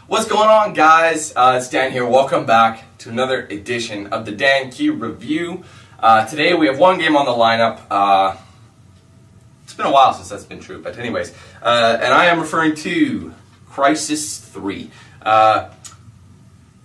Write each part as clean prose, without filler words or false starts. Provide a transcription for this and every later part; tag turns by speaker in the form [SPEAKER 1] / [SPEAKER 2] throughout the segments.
[SPEAKER 1] What's going on, guys? It's Dan here. Welcome back to another edition of the Dan Q Review. Today we have one game on the lineup. It's been a while since that's been true, but anyways. And I am referring to Crysis 3.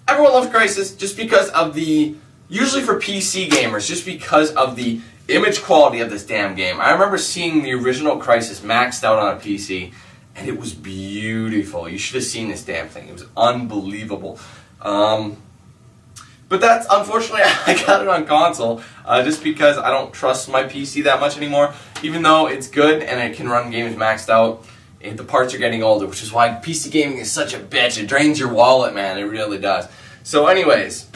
[SPEAKER 1] Everyone loves Crysis just because of the, usually for PC gamers, just because of the image quality of this damn game. I remember seeing the original Crysis maxed out on a PC, and it was beautiful. You should have seen this damn thing. It was unbelievable. But that's, unfortunately, I got it on console just because I don't trust my PC that much anymore. Even though it's good and it can run games maxed out, the parts are getting older, which is why PC gaming is such a bitch. It drains your wallet, man. It really does. So anyways,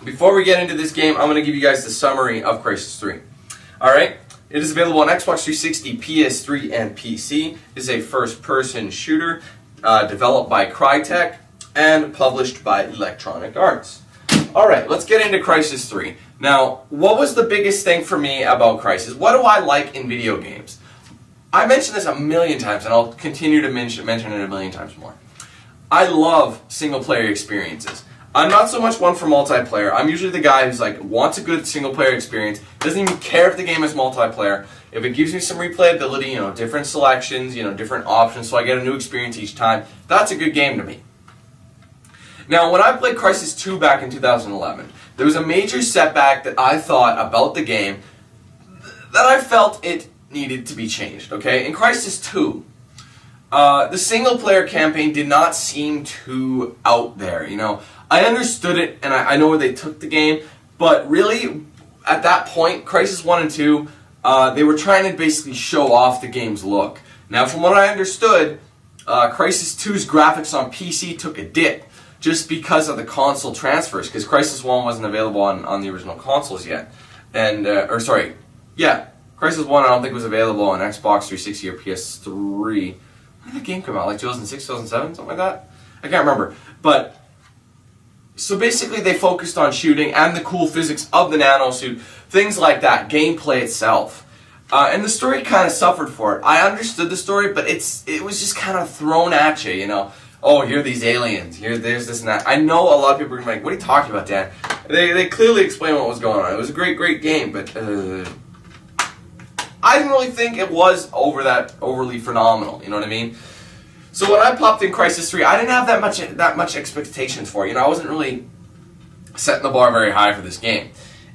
[SPEAKER 1] before we get into this game, I'm going to give you guys the summary of Crysis 3. Alright? It is available on Xbox 360, PS3, and PC. It is a first-person shooter developed by Crytek and published by Electronic Arts. Alright, let's get into Crysis 3. Now, what was the biggest thing for me about Crysis? What do I like in video games? I mentioned this a million times, and I'll continue to mention it a million times more. I love single-player experiences. I'm not so much one for multiplayer. I'm usually the guy who's like, wants a good single-player experience, doesn't even care if the game is multiplayer. If it gives me some replayability, different selections, different options, so I get a new experience each time, that's a good game to me. Now, when I played Crysis 2 back in 2011, there was a major setback that I thought about the game that I felt it needed to be changed, okay? In Crysis 2, the single-player campaign did not seem too out there, I understood it, and I know where they took the game, but really, at that point, Crysis 1 and 2, they were trying to basically show off the game's look. Now, from what I understood, Crysis 2's graphics on PC took a dip, just because of the console transfers, because Crysis 1 wasn't available on the original consoles yet. And, Crysis 1 I don't think was available on Xbox 360 or PS3. When did the game come out? Like 2006, 2007, something like that? I can't remember. But, so basically they focused on shooting and the cool physics of the nanosuit, things like that, gameplay itself. And the story kind of suffered for it. I understood the story, but it was just kind of thrown at you, Oh, here are these aliens, there's this and that. I know a lot of people are going to be like, what are you talking about, Dan? They clearly explained what was going on. It was a great, great game, but I didn't really think it was overly phenomenal, you know what I mean? So when I popped in Crysis 3, I didn't have that much expectations for it. I wasn't really setting the bar very high for this game.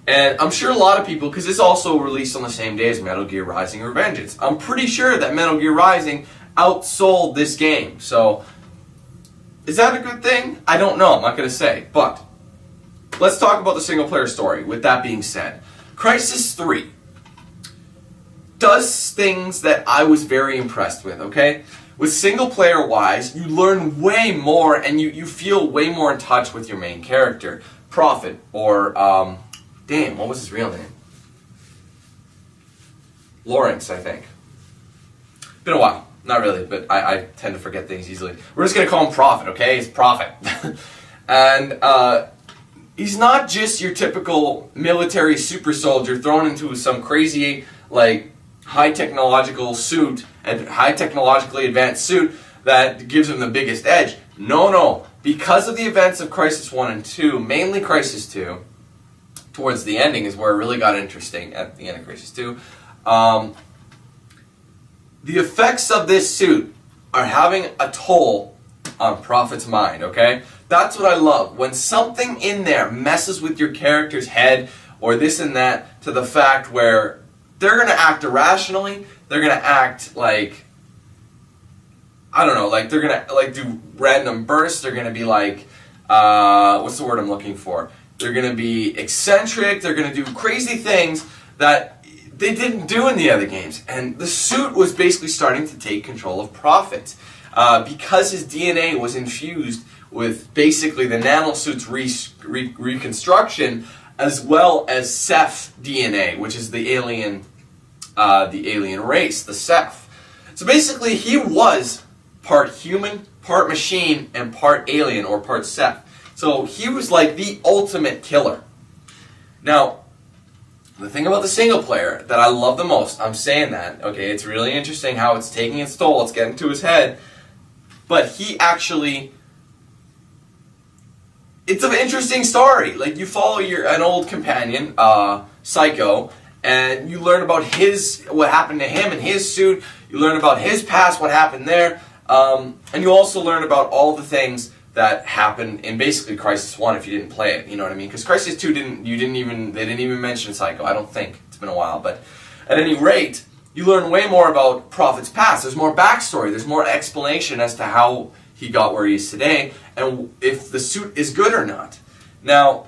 [SPEAKER 1] And I'm sure a lot of people, because it's also released on the same day as Metal Gear Rising Revengeance. I'm pretty sure that Metal Gear Rising outsold this game. So, is that a good thing? I don't know. I'm not going to say. But, let's talk about the single-player story. With that being said, Crysis 3 does things that I was very impressed with, okay? With single-player wise, you learn way more and you feel way more in touch with your main character. Prophet, or, what was his real name? Lawrence, I think. Been a while. Not really, but I tend to forget things easily. We're just going to call him Prophet, okay? He's Prophet. And, he's not just your typical military super soldier thrown into some crazy, high technological suit and high technologically advanced suit that gives him the biggest edge. No. Because of the events of Crysis 1 and 2, mainly Crysis 2, towards the ending is where it really got interesting at the end of Crysis 2. The effects of this suit are having a toll on Prophet's mind, okay? That's what I love. When something in there messes with your character's head or this and that to the fact where they're going to act irrationally. They're going to act they're going to do random bursts. They're going to be what's the word I'm looking for? They're going to be eccentric. They're going to do crazy things that they didn't do in the other games. And the suit was basically starting to take control of Prophet. Because his DNA was infused with basically the nanosuit's reconstruction, as well as Ceph DNA, which is the alien race, the Ceph. So basically, he was part human, part machine, and part alien, or part Ceph. So he was like the ultimate killer. Now, The thing about the single player that I love the most, I'm saying that, okay, it's really interesting how it's taking its toll, it's getting to his head, but he actually, it's an interesting story. Like, you follow an old companion, Psycho, and you learn about what happened to him in his suit, you learn about his past, what happened there, and you also learn about all the things that happened in basically Crysis 1 if you didn't play it, you know what I mean? Because Crysis 2 they didn't even mention Psycho, I don't think. It's been a while, but at any rate, you learn way more about Prophet's past. There's more backstory, there's more explanation as to how he got where he is today, and if the suit is good or not. Now,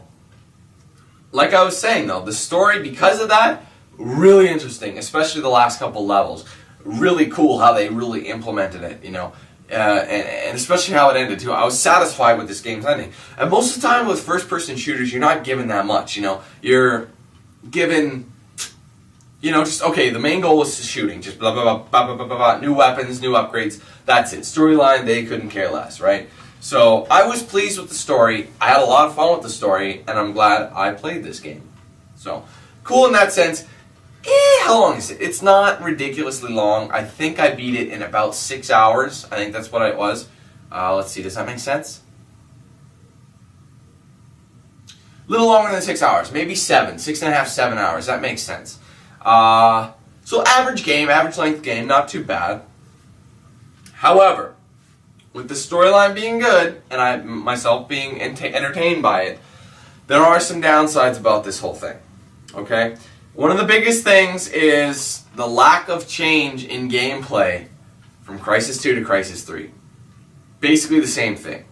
[SPEAKER 1] like I was saying though, the story, because of that, really interesting, especially the last couple levels. Really cool how they really implemented it, you know. And especially how it ended too. I was satisfied with this game's ending. And most of the time with first-person shooters, you're not given that much, you know. You're given, you know, just, okay, the main goal is shooting. Just blah, blah, blah, blah, blah, blah, blah, blah, new weapons, new upgrades. That's it. Storyline, they couldn't care less, right? So I was pleased with the story. I had a lot of fun with the story, and I'm glad I played this game. So, cool in that sense. How long is it? It's not ridiculously long. I think I beat it in about 6 hours. I think that's what it was. Let's see, does that make sense? A little longer than 6 hours. Maybe 7. 6.5, 7 hours. That makes sense. So average game, average length game, not too bad. However, with the storyline being good, and I myself being entertained by it, there are some downsides about this whole thing. Okay? One of the biggest things is the lack of change in gameplay from Crysis 2 to Crysis 3. Basically the same thing.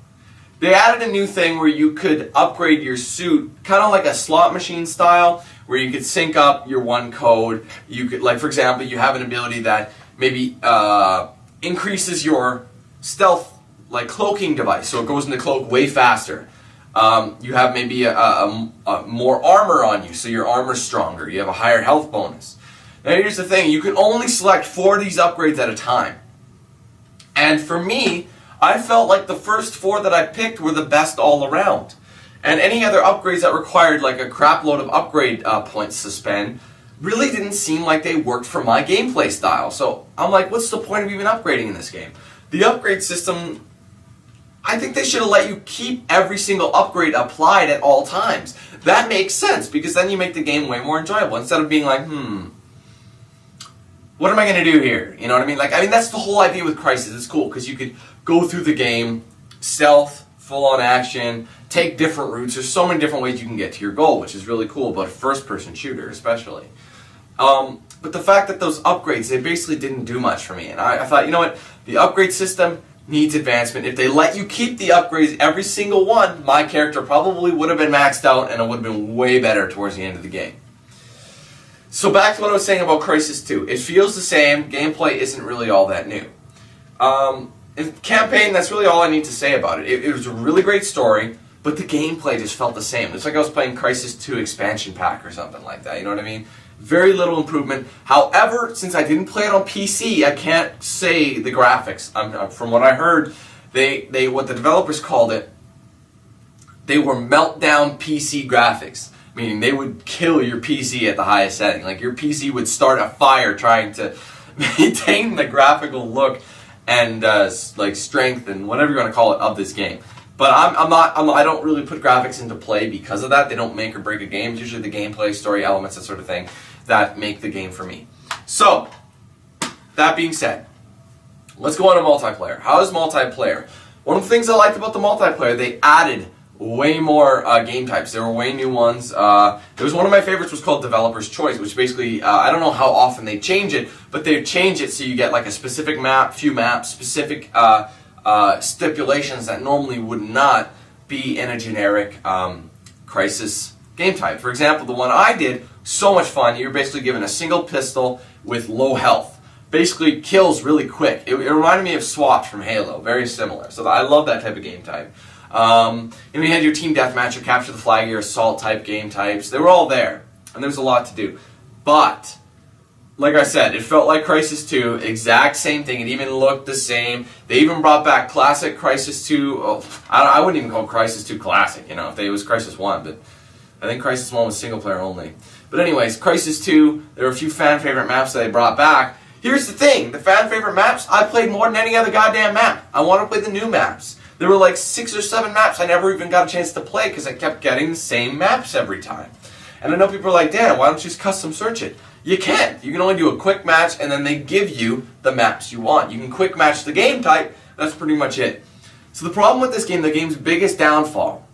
[SPEAKER 1] They added a new thing where you could upgrade your suit, kind of like a slot machine style, where you could sync up your one code. You could, like for example, you have an ability that maybe increases your stealth, like cloaking device, so it goes into cloak way faster. You have maybe a more armor on you, so your armor's stronger. You have a higher health bonus. Now here's the thing, you can only select 4 of these upgrades at a time. And for me, I felt like the first 4 that I picked were the best all around. And any other upgrades that required like a crap load of upgrade points to spend really didn't seem like they worked for my gameplay style. So I'm like, what's the point of even upgrading in this game? The upgrade system, I think they should have let you keep every single upgrade applied at all times. That makes sense, because then you make the game way more enjoyable, instead of being like, what am I going to do here? You know what I mean? Like, I mean, that's the whole idea with Crysis. It's cool, because you could go through the game, stealth, full-on action, take different routes. There's so many different ways you can get to your goal, which is really cool about a first-person shooter, especially. But the fact that those upgrades, they basically didn't do much for me. And I thought, you know what? The upgrade system needs advancement. If they let you keep the upgrades, every single one, my character probably would have been maxed out and it would have been way better towards the end of the game. So back to what I was saying about Crysis 2. It feels the same. Gameplay isn't really all that new. In campaign, that's really all I need to say about it. It was a really great story, but the gameplay just felt the same. It's like I was playing Crysis 2 expansion pack or something like that, you know what I mean? Very little improvement. However, since I didn't play it on PC, I can't say the graphics. From what I heard, what the developers called it, they were meltdown PC graphics. Meaning they would kill your PC at the highest setting. Like your PC would start a fire trying to maintain the graphical look and like strength and whatever you want to call it of this game. But I don't really put graphics into play because of that. They don't make or break a game. It's usually the gameplay, story elements, that sort of thing that make the game for me. So, that being said, let's go on to multiplayer. How is multiplayer? One of the things I liked about the multiplayer, they added way more game types. There were way new ones. There was one of my favorites was called Developer's Choice, which basically, I don't know how often they change it, but they change it so you get like a specific map, few maps, specific stipulations that normally would not be in a generic Crysis game type. For example, the one I did, so much fun. You're basically given a single pistol with low health. Basically kills really quick. It reminded me of SWAT from Halo, very similar. So I love that type of game type. And we had your team deathmatch, your capture the flag, your assault type game types. They were all there, and there was a lot to do. But like I said, it felt like Crysis 2, exact same thing. It even looked the same. They even brought back classic Crysis 2. Oh, I wouldn't even call Crysis 2 classic, you know, if it was Crysis 1, but I think Crysis 1 was single player only. But anyways, Crysis 2, there were a few fan favorite maps that they brought back. Here's the thing, the fan favorite maps, I played more than any other goddamn map. I want to play the new maps. There were like 6 or 7 maps I never even got a chance to play because I kept getting the same maps every time. And I know people are like, Dan, why don't you just custom search it? You can't. You can only do a quick match and then they give you the maps you want. You can quick match the game type, that's pretty much it. So the problem with this game, the game's biggest downfall,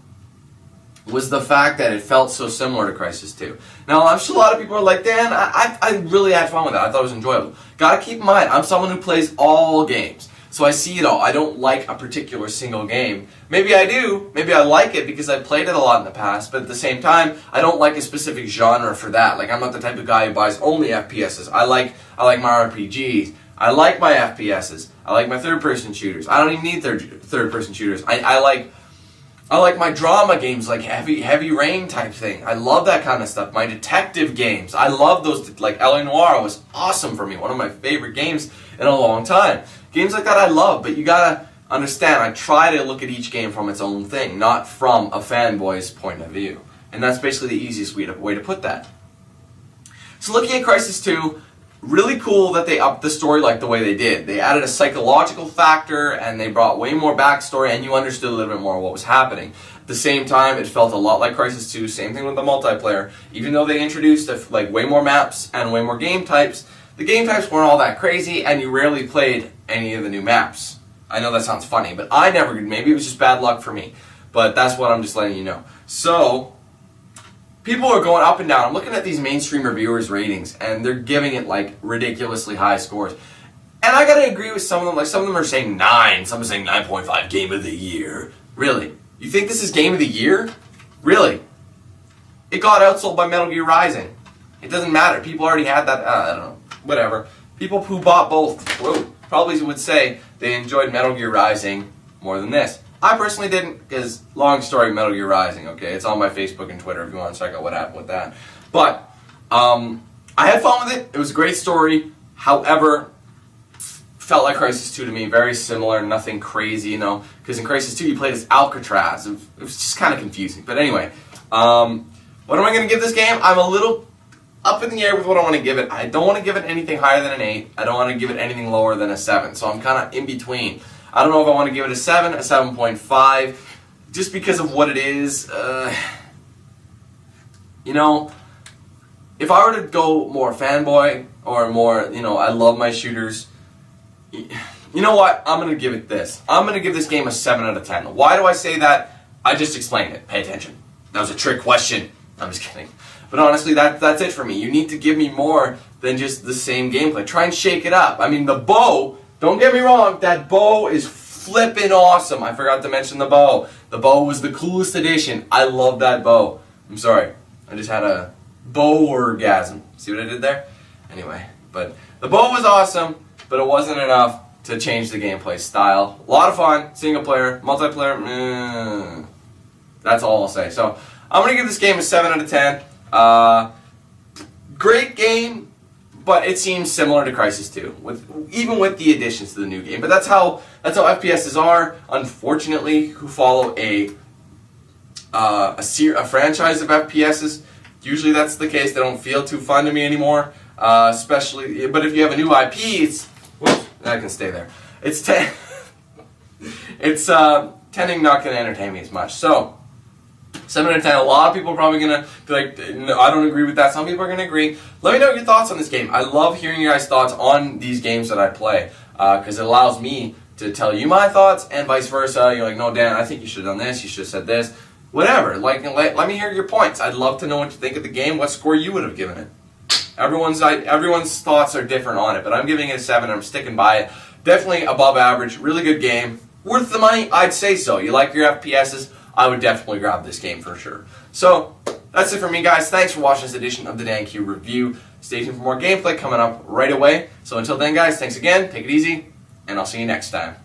[SPEAKER 1] was the fact that it felt so similar to Crysis 2. Now, I'm sure a lot of people are like, Dan, I really had fun with that. I thought it was enjoyable. Gotta keep in mind, I'm someone who plays all games. So I see it all. I don't like a particular single game. Maybe I do. Maybe I like it because I've played it a lot in the past. But at the same time, I don't like a specific genre for that. Like, I'm not the type of guy who buys only FPSs. I like my RPGs. I like my FPSs. I like my third-person shooters. I don't even need third-person shooters. I like my drama games, like Heavy Rain type thing. I love that kind of stuff. My detective games. I love those. Like L.A. Noire was awesome for me. One of my favorite games in a long time. Games like that I love, but you gotta understand, I try to look at each game from its own thing, not from a fanboy's point of view. And that's basically the easiest way to put that. So looking at Crysis 2, really cool that they upped the story like the way they did. They added a psychological factor and they brought way more backstory and you understood a little bit more what was happening. At the same time, it felt a lot like Crysis 2, same thing with the multiplayer. Even though they introduced like way more maps and way more game types, the game types weren't all that crazy and you rarely played any of the new maps. I know that sounds funny, but I never did. Maybe it was just bad luck for me. But that's what I'm just letting you know. So, people are going up and down. I'm looking at these mainstream reviewers' ratings, and they're giving it like ridiculously high scores. And I gotta agree with some of them. Like some of them are saying 9, some are saying 9.5 Game of the Year. Really? You think this is Game of the Year? Really? It got outsold by Metal Gear Rising. It doesn't matter. People already had that. I don't know. Whatever. People who bought both, probably would say they enjoyed Metal Gear Rising more than this. I personally didn't, because long story, Metal Gear Rising, okay? It's on my Facebook and Twitter if you want to check out what happened with that. But, I had fun with it. It was a great story. However, felt like Crysis 2 to me. Very similar, nothing crazy, you know? Because in Crysis 2 you played as Alcatraz. It was just kind of confusing. But anyway, what am I going to give this game? I'm a little up in the air with what I want to give it. I don't want to give it anything higher than an 8. I don't want to give it anything lower than a 7. So I'm kind of in between. I don't know if I want to give it a 7, a 7.5, just because of what it is. You know, if I were to go more fanboy or more, you know, I love my shooters, you know what? I'm going to give it this. I'm going to give this game a 7 out of 10. Why do I say that? I just explained it. Pay attention. That was a trick question. I'm just kidding. But honestly, that's it for me. You need to give me more than just the same gameplay. Try and shake it up. I mean, the bow, don't get me wrong, that bow is flippin' awesome. I forgot to mention the bow. The bow was the coolest addition. I love that bow. I'm sorry. I just had a bow orgasm. See what I did there? Anyway, but the bow was awesome, but it wasn't enough to change the gameplay style. A lot of fun, single player, multiplayer, that's all I'll say. So, I'm going to give this game a 7 out of 10. Great game, but it seems similar to Crysis 2, even with the additions to the new game. But that's how FPSs are, unfortunately, who follow a franchise of FPSs. Usually that's the case. They don't feel too fun to me anymore. Especially, but if you have a new IP, whoops, that can stay there. It's tending not going to entertain me as much. So, 7 out of 10. A lot of people are probably going to be like, no, I don't agree with that. Some people are going to agree. Let me know your thoughts on this game. I love hearing your guys' thoughts on these games that I play because it allows me to tell you my thoughts and vice versa. You're like, no, Dan, I think you should have done this. You should have said this. Whatever. Like, let me hear your points. I'd love to know what you think of the game, what score you would have given it. Everyone's thoughts are different on it, but I'm giving it a 7 and I'm sticking by it. Definitely above average. Really good game. Worth the money? I'd say so. You like your FPSs? I would definitely grab this game for sure. So, that's it for me, guys. Thanks for watching this edition of the Dan Q Review. Stay tuned for more gameplay coming up right away. So until then, guys, thanks again. Take it easy, and I'll see you next time.